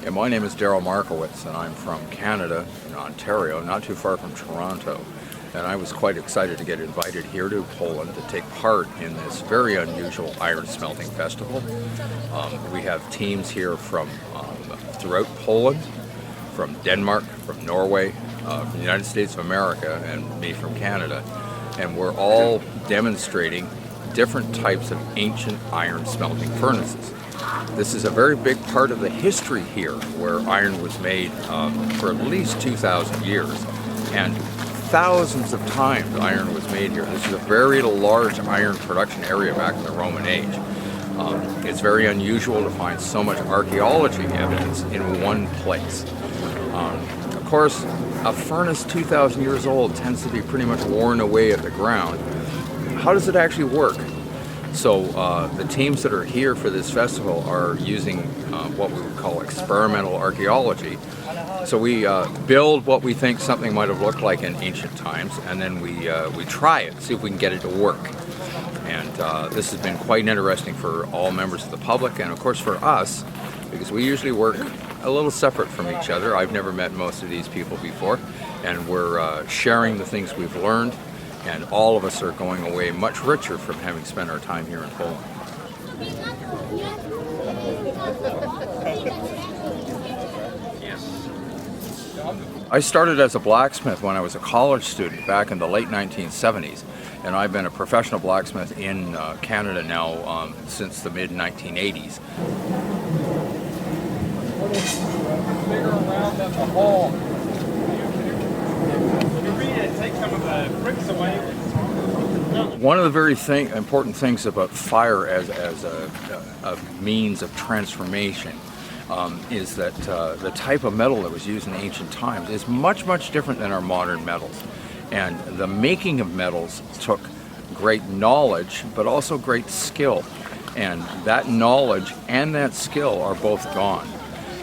Yeah, my name is Darrell Markewitz, and I'm from Canada, in Ontario, not too far from Toronto. And I was quite excited to get invited here to Poland to take part in this very unusual iron smelting festival. We have teams here from throughout Poland, from Denmark, from Norway, from the United States of America, and me from Canada. And we're all demonstrating different types of ancient iron smelting furnaces. This is a very big part of the history here, where iron was made for at least 2,000 years, and thousands of times iron was made here. This is a very large iron production area back in the Roman age. It's very unusual to find so much archaeology evidence in one place. Of course, a furnace 2,000 years old tends to be pretty much worn away at the ground. How does it actually work? So the teams that are here for this festival are using what we would call experimental archaeology. So we build what we think something might have looked like in ancient times, and then we try it, see if we can get it to work. And this has been quite interesting for all members of the public, and of course for us, because we usually work a little separate from each other. I've never met most of these people before, and we're sharing the things we've learned. And all of us are going away much richer from having spent our time here in Poland. I started as a blacksmith when I was a college student back in the late 1970s, and I've been a professional blacksmith in Canada now since the mid-1980s. Bigger around than the hall. Take some of the bricks away. One of the very important things about fire as a means of transformation is that the type of metal that was used in ancient times is much different than our modern metals. And the making of metals took great knowledge, but also great skill. And that knowledge and that skill are both gone.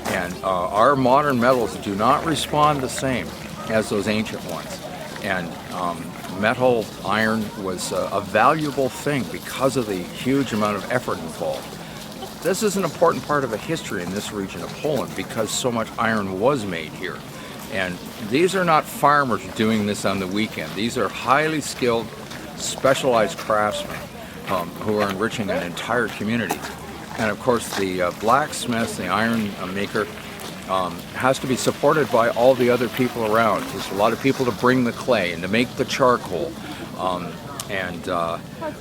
And our modern metals do not respond the same as those ancient ones. And metal, iron, was a valuable thing because of the huge amount of effort involved. This is an important part of the history in this region of Poland because so much iron was made here. And these are not farmers doing this on the weekend. These are highly skilled, specialized craftsmen who are enriching an entire community. And of course the blacksmith, the iron maker, has to be supported by all the other people around. There's a lot of people to bring the clay and to make the charcoal, and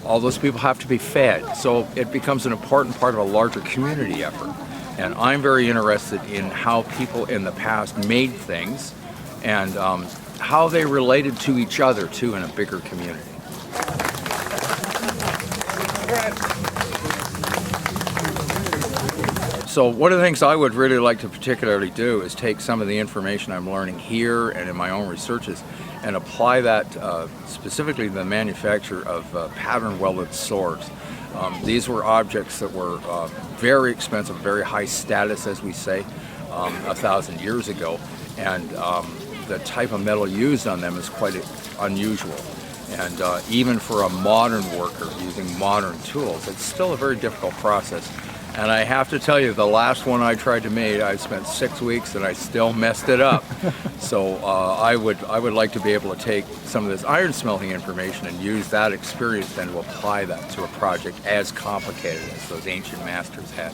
all those people have to be fed. So it becomes an important part of a larger community effort. And I'm very interested in how people in the past made things and how they related to each other too in a bigger community. So one of the things I would really like to particularly do is take some of the information I'm learning here and in my own researches and apply that specifically to the manufacture of pattern welded swords. These were objects that were very expensive, very high status, as we say, 1,000 years ago, and the type of metal used on them is quite unusual. And even for a modern worker using modern tools, it's still a very difficult process. And I have to tell you, the last one I tried to make, I spent 6 weeks and I still messed it up. So I would like to be able to take some of this iron smelting information and use that experience then to apply that to a project as complicated as those ancient masters had.